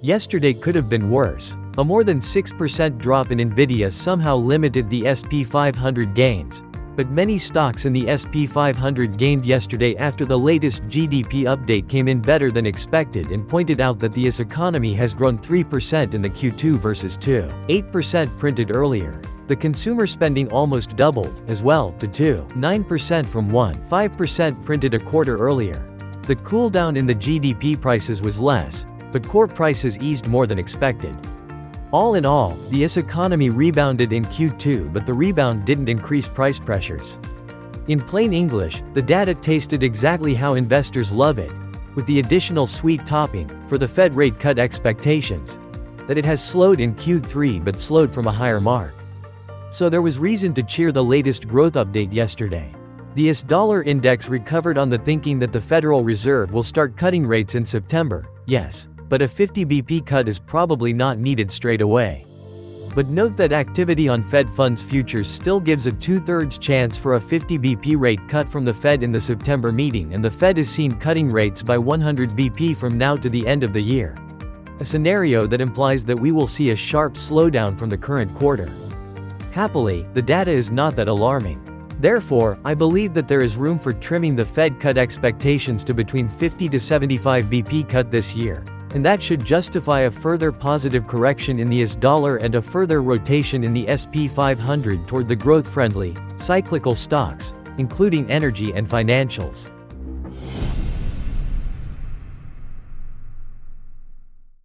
Yesterday could have been worse. A more than 6% drop in Nvidia somehow limited the SP 500 gains. But many stocks in the SP 500 gained yesterday after the latest GDP update came in better than expected and pointed out that the US economy has grown 3% in the Q2 versus 2.8% printed earlier. The consumer spending almost doubled, as well, to 2.9% from 1.5% printed a quarter earlier. The cool down in the GDP prices was less, but core prices eased more than expected. All in all, the US economy rebounded in Q2, but the rebound didn't increase price pressures. In plain English, the data tasted exactly how investors love it, with the additional sweet topping, for the Fed rate cut expectations, that it has slowed in Q3 but slowed from a higher mark. So there was reason to cheer the latest growth update yesterday. The US dollar index recovered on the thinking that the Federal Reserve will start cutting rates in September, yes. But a 50 BP cut is probably not needed straight away. But note that activity on Fed funds futures still gives a 2/3 chance for a 50 BP rate cut from the Fed in the September meeting, and the Fed is seen cutting rates by 100 BP from now to the end of the year. A scenario that implies that we will see a sharp slowdown from the current quarter. Happily, the data is not that alarming. Therefore, I believe that there is room for trimming the Fed cut expectations to between 50 to 75 BP cut this year. And that should justify a further positive correction in the US dollar and a further rotation in the SP 500 toward the growth-friendly, cyclical stocks, including energy and financials.